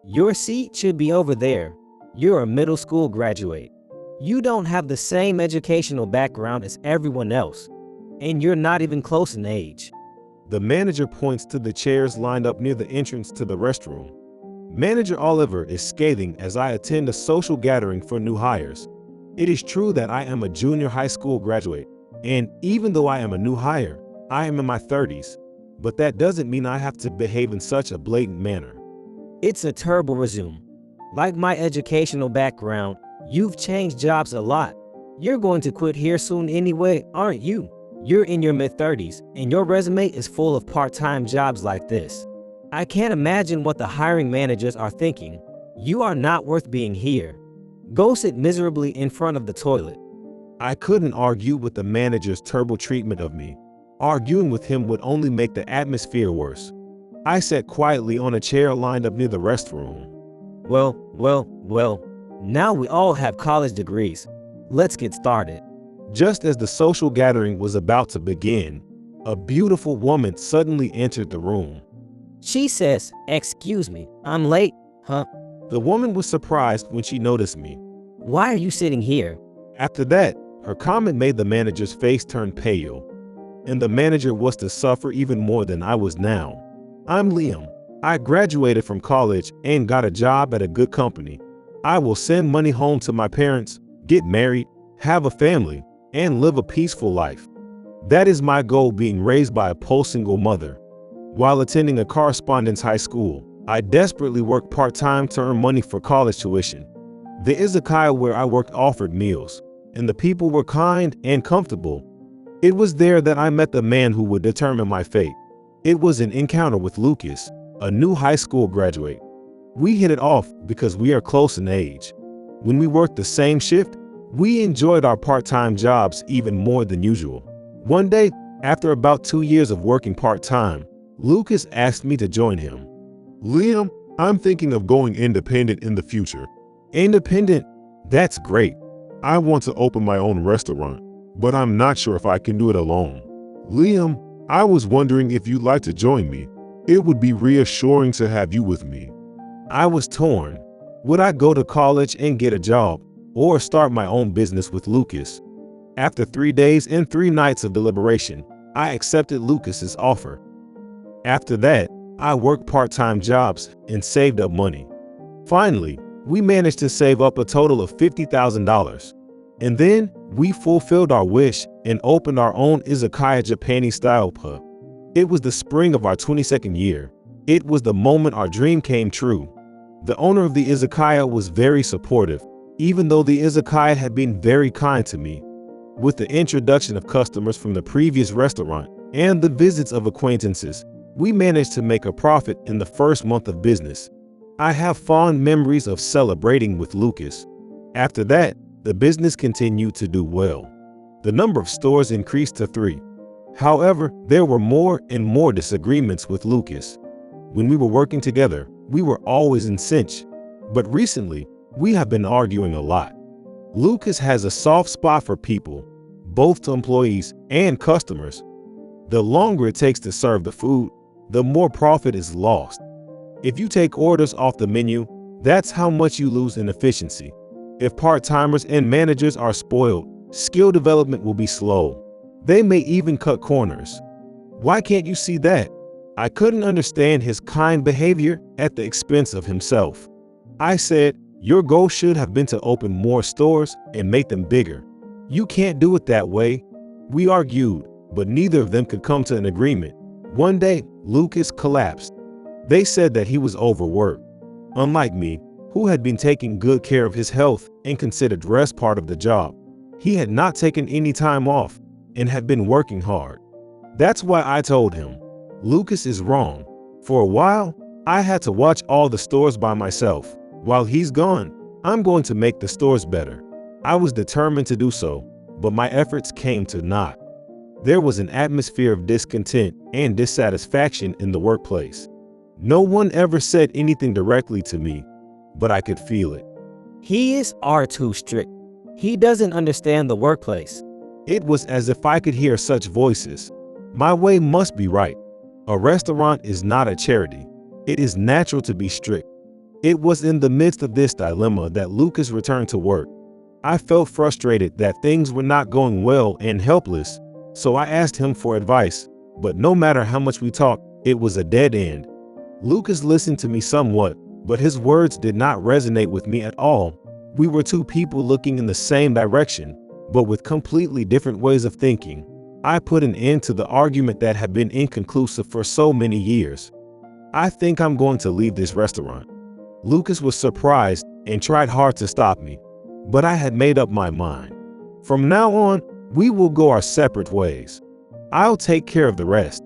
Your seat should be over there. You're a middle school graduate. You don't have the same educational background as everyone else, and you're not even close in age. The manager points to the chairs lined up near the entrance to the restroom. Manager Oliver is scathing as I attend a social gathering for new hires. It is true that I am a junior high school graduate, and even though I am a new hire, I am in my 30s, but that doesn't mean I have to behave in such a blatant manner. It's a terrible resume. Like my educational background, you've changed jobs a lot. You're going to quit here soon anyway, aren't you? You're in your mid-30s, and your resume is full of part-time jobs like this. I can't imagine what the hiring managers are thinking. You are not worth being here. Go sit miserably in front of the toilet. I couldn't argue with the manager's terrible treatment of me. Arguing with him would only make the atmosphere worse. I sat quietly on a chair lined up near the restroom. Well, now we all have college degrees. Let's get started. Just as the social gathering was about to begin, a beautiful woman suddenly entered the room. She says, "Excuse me, I'm late, huh?" The woman was surprised when she noticed me. "Why are you sitting here?" After that, her comment made the manager's face turn pale, and the manager was to suffer even more than I was now. I'm Liam. I graduated from college and got a job at a good company. I will send money home to my parents, get married, have a family, and live a peaceful life. That is my goal, being raised by a post-single mother. While attending a correspondence high school, I desperately worked part-time to earn money for college tuition. The izakaya where I worked offered meals, and the people were kind and comfortable. It was there that I met the man who would determine my fate. It was an encounter with Lucas, a new high school graduate. We hit it off because we are close in age. When we worked the same shift, we enjoyed our part-time jobs even more than usual. One day, after about 2 years of working part-time, Lucas asked me to join him. Liam, I'm thinking of going independent in the future. Independent? That's great. I want to open my own restaurant, but I'm not sure if I can do it alone. Liam, I was wondering if you'd like to join me. It would be reassuring to have you with me. I was torn. Would I go to college and get a job, or start my own business with Lucas? After 3 days and 3 nights of deliberation, I accepted Lucas's offer. After that, I worked part-time jobs and saved up money. Finally, we managed to save up a total of $50,000. And then we fulfilled our wish and opened our own izakaya Japanese-style pub. It was the spring of our 22nd year. It was the moment our dream came true. The owner of the izakaya was very supportive, even though the izakaya had been very kind to me. With the introduction of customers from the previous restaurant and the visits of acquaintances, we managed to make a profit in the first month of business. I have fond memories of celebrating with Lucas. After that, the business continued to do well. The number of stores increased to 3. However, there were more and more disagreements with Lucas. When we were working together, we were always in cinch, but recently, we have been arguing a lot. Lucas has a soft spot for people, both to employees and customers. The longer it takes to serve the food, the more profit is lost. If you take orders off the menu, that's how much you lose in efficiency. If part-timers and managers are spoiled, skill development will be slow. They may even cut corners. Why can't you see that? I couldn't understand his kind behavior at the expense of himself. I said, your goal should have been to open more stores and make them bigger. You can't do it that way. We argued, but neither of them could come to an agreement. One day, Lucas collapsed. They said that he was overworked. Unlike me, who had been taking good care of his health and considered rest part of the job, he had not taken any time off and had been working hard. That's why I told him, Lucas is wrong. For a while, I had to watch all the stores by myself. While he's gone, I'm going to make the stores better. I was determined to do so, but my efforts came to naught. There was an atmosphere of discontent and dissatisfaction in the workplace. No one ever said anything directly to me, but I could feel it. He is too strict. He doesn't understand the workplace. It was as if I could hear such voices. My way must be right. A restaurant is not a charity. It is natural to be strict. It was in the midst of this dilemma that Lucas returned to work. I felt frustrated that things were not going well and helpless, so I asked him for advice, but no matter how much we talked, it was a dead end. Lucas listened to me somewhat, but his words did not resonate with me at all. We were two people looking in the same direction, but with completely different ways of thinking. I put an end to the argument that had been inconclusive for so many years. I think I'm going to leave this restaurant. Lucas was surprised and tried hard to stop me, but I had made up my mind. From now on, we will go our separate ways. I'll take care of the rest.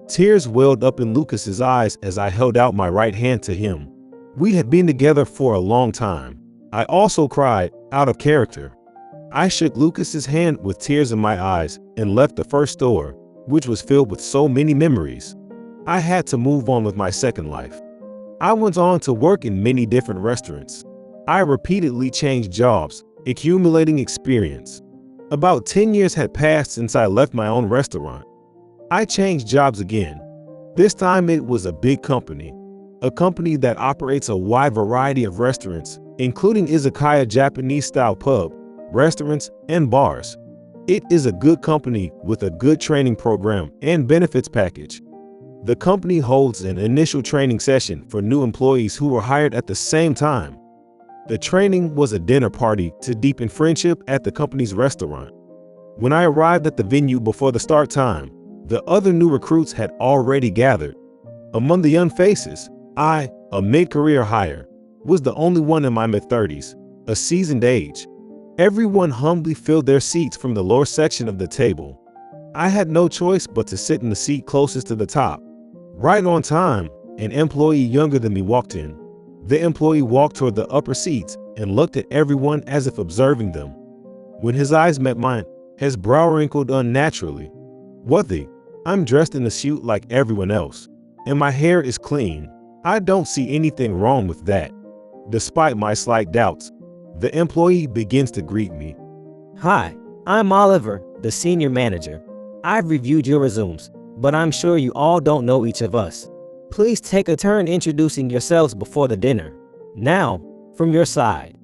Tears welled up in Lucas's eyes as I held out my right hand to him. We had been together for a long time. I also cried, out of character. I shook Lucas's hand with tears in my eyes and left the first store, which was filled with so many memories. I had to move on with my second life. I went on to work in many different restaurants. I repeatedly changed jobs, accumulating experience. About 10 years had passed since I left my own restaurant. I changed jobs again. This time it was a big company, a company that operates a wide variety of restaurants, including izakaya Japanese-style pub, restaurants, and bars. It is a good company with a good training program and benefits package. The company holds an initial training session for new employees who were hired at the same time. The training was a dinner party to deepen friendship at the company's restaurant. When I arrived at the venue before the start time, the other new recruits had already gathered. Among the young faces, I, a mid-career hire, was the only one in my mid-30s, a seasoned age. Everyone humbly filled their seats from the lower section of the table. I had no choice but to sit in the seat closest to the top. Right on time, an employee younger than me walked in. The employee walked toward the upper seats and looked at everyone as if observing them. When his eyes met mine, his brow wrinkled unnaturally. What the? I'm dressed in a suit like everyone else, and my hair is clean. I don't see anything wrong with that. Despite my slight doubts, the employee begins to greet me. Hi, I'm Oliver, the senior manager. I've reviewed your resumes, but I'm sure you all don't know each of us. Please take a turn introducing yourselves before the dinner. Now, from your side.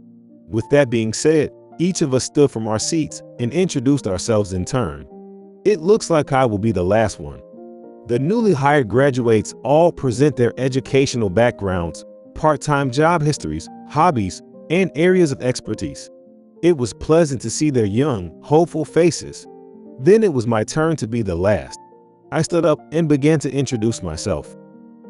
With that being said, each of us stood from our seats and introduced ourselves in turn. It looks like I will be the last one. The newly hired graduates all present their educational backgrounds, part-time job histories, hobbies, and areas of expertise. It was pleasant to see their young, hopeful faces. Then it was my turn to be the last. I stood up and began to introduce myself.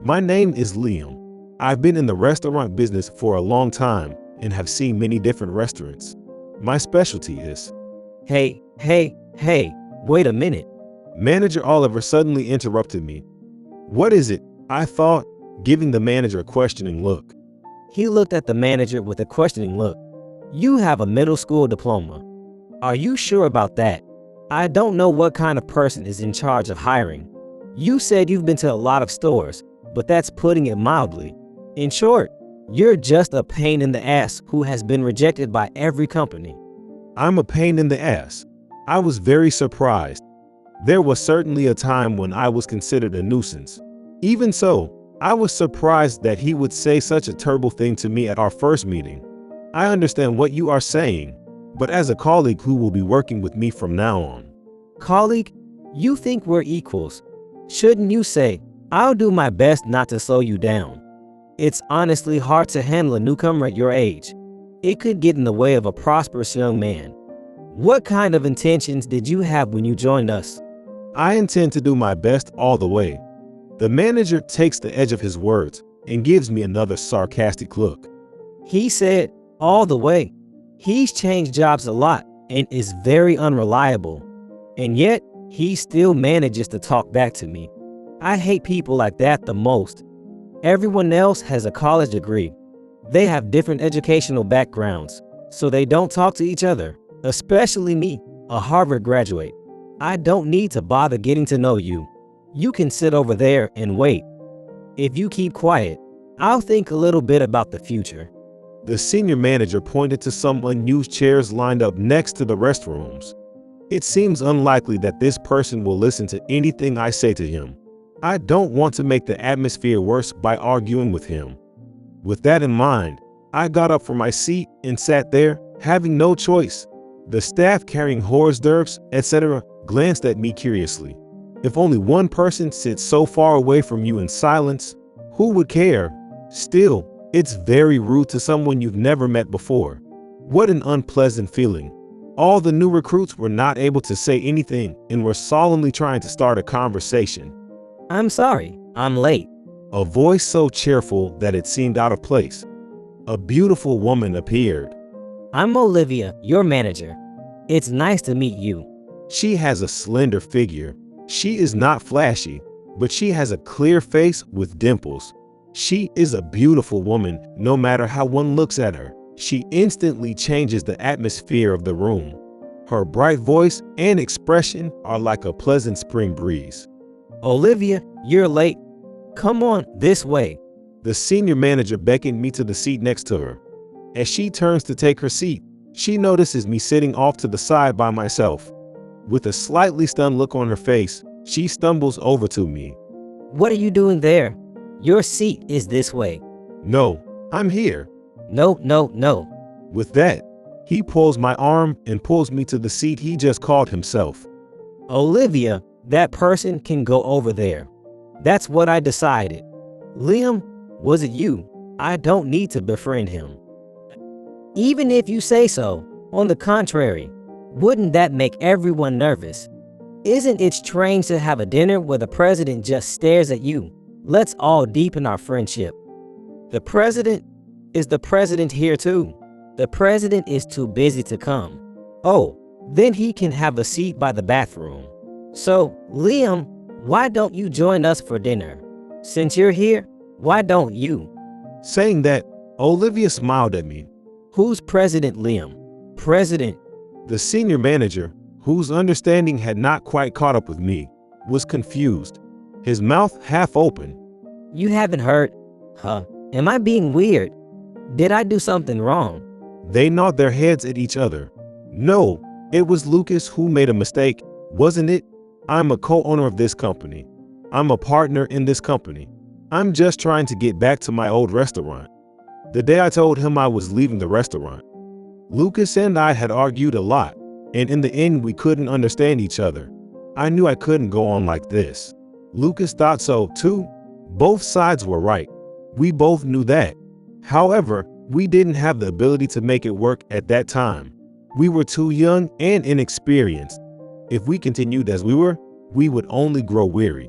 My name is Liam. I've been in the restaurant business for a long time and have seen many different restaurants. My specialty is… Hey, wait a minute. Manager Oliver suddenly interrupted me. What is it? I thought, giving the manager a questioning look. He looked at the manager with a questioning look. You have a middle school diploma. Are you sure about that? I don't know what kind of person is in charge of hiring. You said you've been to a lot of stores, but that's putting it mildly. In short, you're just a pain in the ass who has been rejected by every company. I'm a pain in the ass. I was very surprised. There was certainly a time when I was considered a nuisance. Even so, I was surprised that he would say such a terrible thing to me at our first meeting. I understand what you are saying, but as a colleague who will be working with me from now on. Colleague, you think we're equals. Shouldn't you say, I'll do my best not to slow you down? It's honestly hard to handle a newcomer at your age. It could get in the way of a prosperous young man. What kind of intentions did you have when you joined us? I intend to do my best all the way. The manager takes the edge of his words and gives me another sarcastic look. He said, all the way. He's changed jobs a lot and is very unreliable. And yet, he still manages to talk back to me. I hate people like that the most. Everyone else has a college degree. They have different educational backgrounds, so they don't talk to each other, especially me, a Harvard graduate. I don't need to bother getting to know you. You can sit over there and wait. If you keep quiet, I'll think a little bit about the future. The senior manager pointed to some unused chairs lined up next to the restrooms. It seems unlikely that this person will listen to anything I say to him. I don't want to make the atmosphere worse by arguing with him. With that in mind, I got up from my seat and sat there, having no choice. The staff carrying hors d'oeuvres, etc., glanced at me curiously. If only one person sits so far away from you in silence, who would care? Still, it's very rude to someone you've never met before. What an unpleasant feeling. All the new recruits were not able to say anything and were solemnly trying to start a conversation. I'm sorry, I'm late. A voice so cheerful that it seemed out of place. A beautiful woman appeared. I'm Olivia, your manager. It's nice to meet you. She has a slender figure. She is not flashy, but she has a clear face with dimples. She is a beautiful woman, no matter how one looks at her. She instantly changes the atmosphere of the room. Her bright voice and expression are like a pleasant spring breeze. Olivia, you're late. Come on, this way. The senior manager beckoned me to the seat next to her. As she turns to take her seat, she notices me sitting off to the side by myself. With a slightly stunned look on her face, she stumbles over to me. What are you doing there? Your seat is this way. No, I'm here. No, no, no. With that, he pulls my arm and pulls me to the seat he just called himself. Olivia, that person can go over there. That's what I decided. Liam, was it you? I don't need to befriend him. Even if you say so, on the contrary, wouldn't that make everyone nervous? Isn't it strange to have a dinner where the president just stares at you? Let's all deepen our friendship. The president? Is the president here too? The president is too busy to come. Oh, then he can have a seat by the bathroom. So, Liam, why don't you join us for dinner? Since you're here, why don't you? Saying that, Olivia smiled at me. Who's President Liam? President? The senior manager, whose understanding had not quite caught up with me, was confused, his mouth half open. You haven't heard? Huh? Am I being weird? Did I do something wrong? They nod their heads at each other. No, it was Lucas who made a mistake, wasn't it? I'm a co-owner of this company. I'm a partner in this company. I'm just trying to get back to my old restaurant. The day I told him I was leaving the restaurant, Lucas and I had argued a lot, and in the end we couldn't understand each other. I knew I couldn't go on like this. Lucas thought so too. Both sides were right. We both knew that. However, we didn't have the ability to make it work at that time. We were too young and inexperienced. If we continued as we were, we would only grow weary.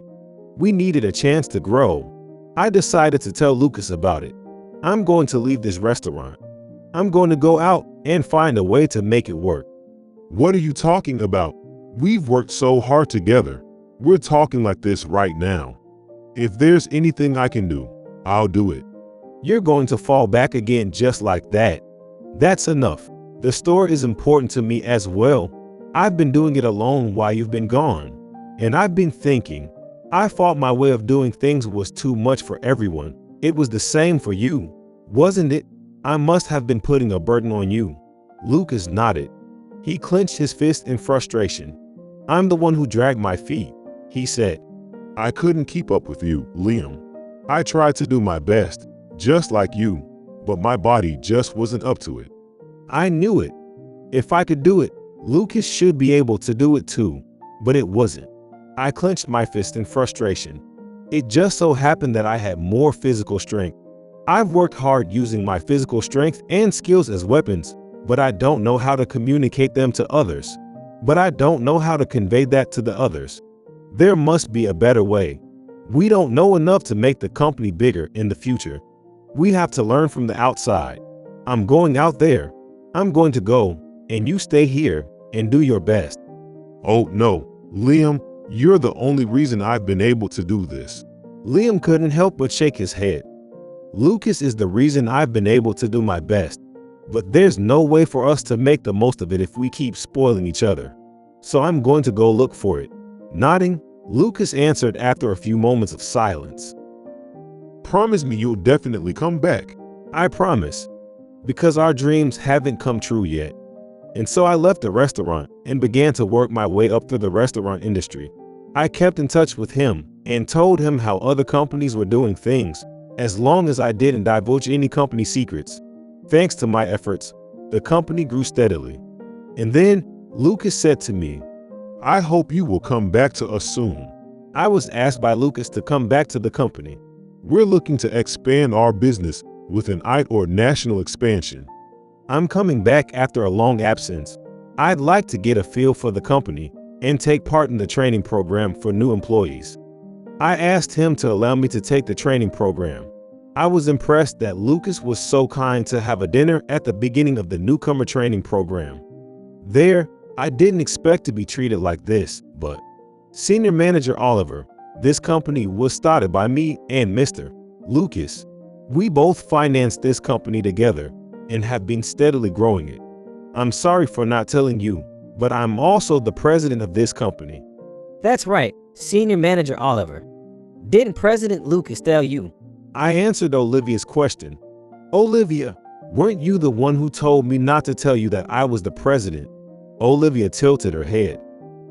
We needed a chance to grow. I decided to tell Lucas about it. I'm going to leave this restaurant. I'm going to go out and find a way to make it work. What are you talking about? We've worked so hard together. We're talking like this right now. If there's anything I can do, I'll do it. You're going to fall back again just like that. That's enough. The store is important to me as well. I've been doing it alone while you've been gone. And I've been thinking, I thought my way of doing things was too much for everyone. It was the same for you, wasn't it? I must have been putting a burden on you. Lucas nodded. He clenched his fist in frustration. I'm the one who dragged my feet, he said. I couldn't keep up with you, Liam. I tried to do my best, just like you, but my body just wasn't up to it. I knew it. If I could do it, Lucas should be able to do it too, but it wasn't. I clenched my fist in frustration. It just so happened that I had more physical strength. I've worked hard using my physical strength and skills as weapons, but I don't know how to communicate them to others. But I don't know how to convey that to the others. There must be a better way. We don't know enough to make the company bigger in the future. We have to learn from the outside. I'm going out there. I'm going to go, and you stay here and do your best. Oh no, Liam, you're the only reason I've been able to do this. Liam couldn't help but shake his head. Lucas is the reason I've been able to do my best. But there's no way for us to make the most of it if we keep spoiling each other. So I'm going to go look for it. Nodding, Lucas answered after a few moments of silence. Promise me you'll definitely come back. I promise. Because our dreams haven't come true yet. And so I left the restaurant and began to work my way up through the restaurant industry. I kept in touch with him and told him how other companies were doing things, as long as I didn't divulge any company secrets. Thanks to my efforts, the company grew steadily. And then Lucas said to me, I hope you will come back to us soon. I was asked by Lucas to come back to the company. We're looking to expand our business with an eye or national expansion. I'm coming back after a long absence. I'd like to get a feel for the company and take part in the training program for new employees. I asked him to allow me to take the training program. I was impressed that Lucas was so kind to have a dinner at the beginning of the newcomer training program. There, I didn't expect to be treated like this, but Senior Manager Oliver, this company was started by me and Mr. Lucas. We both financed this company together and have been steadily growing it. I'm sorry for not telling you, but I'm also the president of this company. That's right, Senior Manager Oliver. Didn't President Lucas tell you? I answered Olivia's question. Olivia, weren't you the one who told me not to tell you that I was the president? Olivia tilted her head.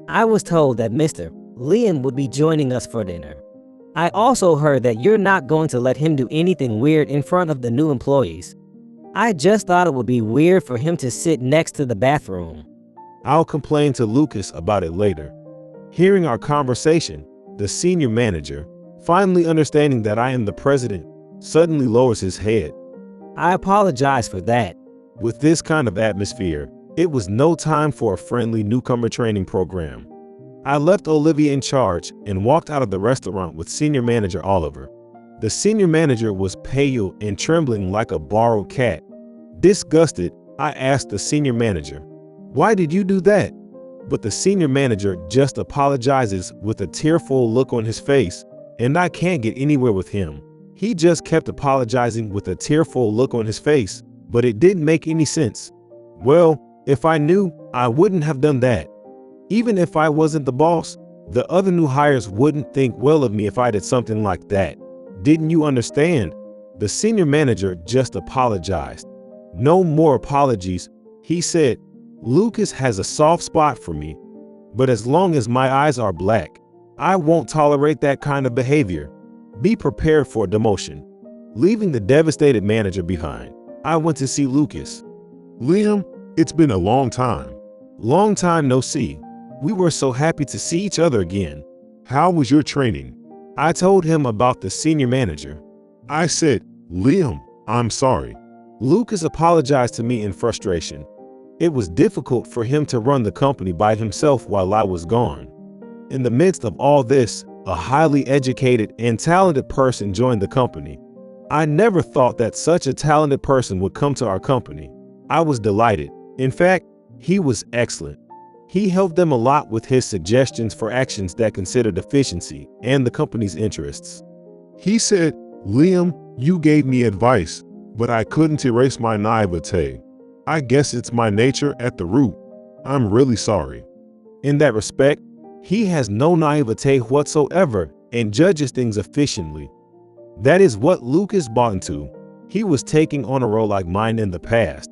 I was told that Mr. Liam would be joining us for dinner. I also heard that you're not going to let him do anything weird in front of the new employees. I just thought it would be weird for him to sit next to the bathroom. I'll complain to Lucas about it later. Hearing our conversation, the senior manager, finally understanding that I am the president, suddenly lowers his head. I apologize for that. With this kind of atmosphere, it was no time for a friendly newcomer training program. I left Olivia in charge and walked out of the restaurant with Senior Manager Oliver. The senior manager was pale and trembling like a borrowed cat. Disgusted, I asked the senior manager, "Why did you do that?" But the senior manager just apologizes with a tearful look on his face, and I can't get anywhere with him. He just kept apologizing with a tearful look on his face, but it didn't make any sense. Well, if I knew, I wouldn't have done that. Even if I wasn't the boss, the other new hires wouldn't think well of me if I did something like that. Didn't you understand? The senior manager just apologized. No more apologies, he said. Lucas has a soft spot for me, but as long as my eyes are black, I won't tolerate that kind of behavior. Be prepared for demotion. Leaving the devastated manager behind, I went to see Lucas. Liam, it's been a long time. Long time no see. We were so happy to see each other again. How was your training? I told him about the senior manager. I said, Liam, I'm sorry. Lucas apologized to me in frustration. It was difficult for him to run the company by himself while I was gone. In the midst of all this, a highly educated and talented person joined the company. I never thought that such a talented person would come to our company. I was delighted. In fact, he was excellent. He helped them a lot with his suggestions for actions that considered efficiency and the company's interests. He said, Liam, you gave me advice, but I couldn't erase my naivete. I guess it's my nature at the root. I'm really sorry. In that respect, he has no naivete whatsoever and judges things efficiently. That is what Lucas bought into. He was taking on a role like mine in the past.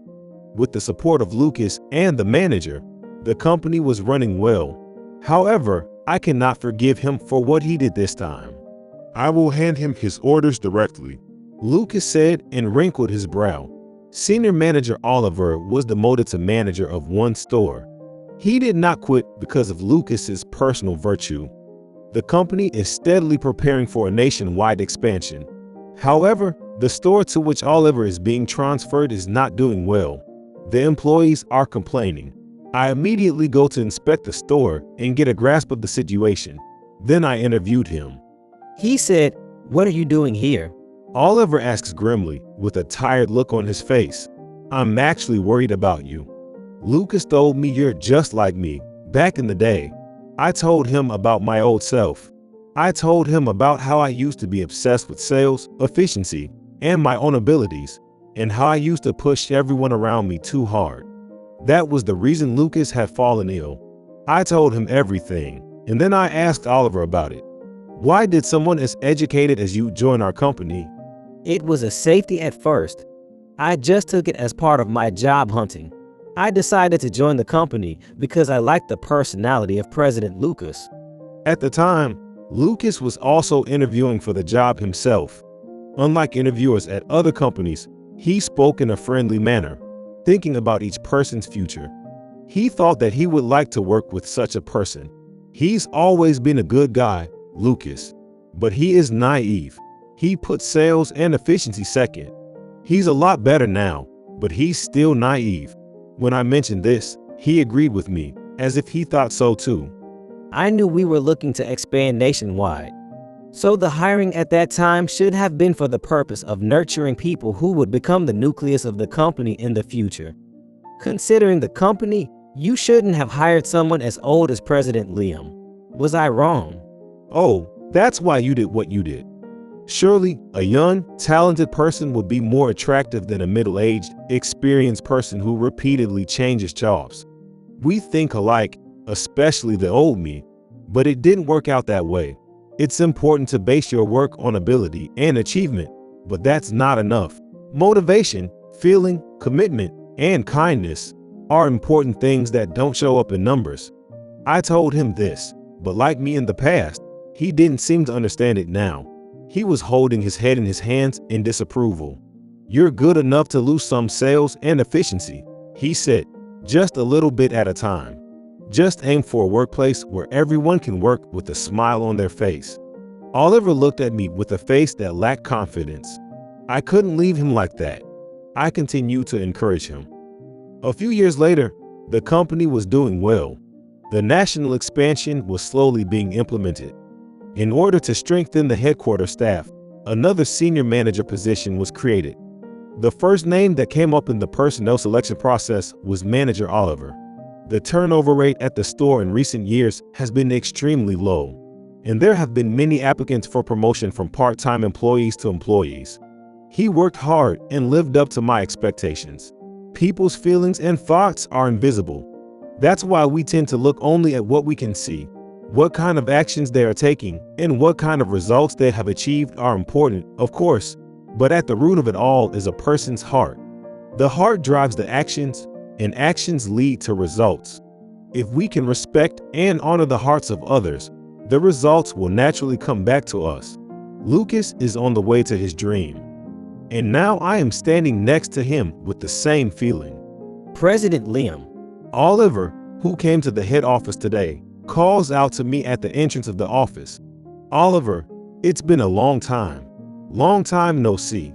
With the support of Lucas and the manager, the company was running well. However, I cannot forgive him for what he did this time. I will hand him his orders directly, Lucas said and wrinkled his brow. Senior Manager Oliver was demoted to manager of one store. He did not quit because of Lucas's personal virtue. The company is steadily preparing for a nationwide expansion. However, the store to which Oliver is being transferred is not doing well. The employees are complaining. I immediately go to inspect the store and get a grasp of the situation. Then I interviewed him. He said, "What are you doing here?" Oliver asks grimly, with a tired look on his face. "I'm actually worried about you. Lucas told me you're just like me, back in the day." I told him about my old self. I told him about how I used to be obsessed with sales, efficiency, and my own abilities, and how I used to push everyone around me too hard. That was the reason Lucas had fallen ill. I told him everything, and then I asked Oliver about it. "Why did someone as educated as you join our company?" It was a safety at first. I just took it as part of my job hunting. I decided to join the company because I liked the personality of President Lucas. At the time, Lucas was also interviewing for the job himself. Unlike interviewers at other companies, he spoke in a friendly manner, thinking about each person's future. He thought that he would like to work with such a person. He's always been a good guy, Lucas. But he is naive. He puts sales and efficiency second. He's a lot better now, but he's still naive. When I mentioned this, he agreed with me, as if he thought so too. I knew we were looking to expand nationwide. So the hiring at that time should have been for the purpose of nurturing people who would become the nucleus of the company in the future. Considering the company, you shouldn't have hired someone as old as President Liam. Was I wrong? Oh, that's why you did what you did. Surely, a young, talented person would be more attractive than a middle-aged, experienced person who repeatedly changes jobs. We think alike, especially the old me, but it didn't work out that way. It's important to base your work on ability and achievement, but that's not enough. Motivation, feeling, commitment, and kindness are important things that don't show up in numbers. I told him this, but like me in the past, he didn't seem to understand it now. He was holding his head in his hands in disapproval. You're good enough to lose some sales and efficiency, he said, just a little bit at a time. Just aim for a workplace where everyone can work with a smile on their face. Oliver looked at me with a face that lacked confidence. I couldn't leave him like that. I continued to encourage him. A few years later, the company was doing well. The national expansion was slowly being implemented. In order to strengthen the headquarters staff, another senior manager position was created. The first name that came up in the personnel selection process was Manager Oliver. The turnover rate at the store in recent years has been extremely low, and there have been many applicants for promotion from part-time employees to employees. He worked hard and lived up to my expectations. People's feelings and thoughts are invisible. That's why we tend to look only at what we can see. What kind of actions they are taking and what kind of results they have achieved are important, of course, but at the root of it all is a person's heart. The heart drives the actions, and actions lead to results. If we can respect and honor the hearts of others, the results will naturally come back to us. Lucas is on the way to his dream, and now I am standing next to him with the same feeling. President Liam. Oliver, who came to the head office today, calls out to me at the entrance of the office. Oliver, it's been a long time no see.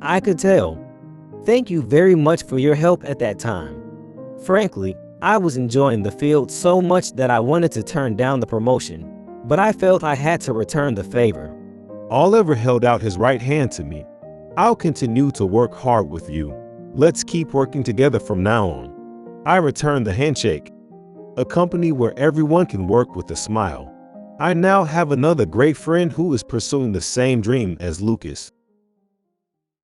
I could tell. Thank you very much for your help at that time. Frankly, I was enjoying the field so much that I wanted to turn down the promotion, but I felt I had to return the favor. Oliver held out his right hand to me. I'll continue to work hard with you. Let's keep working together from now on. I returned the handshake. A company where everyone can work with a smile. I now have another great friend who is pursuing the same dream as Lucas.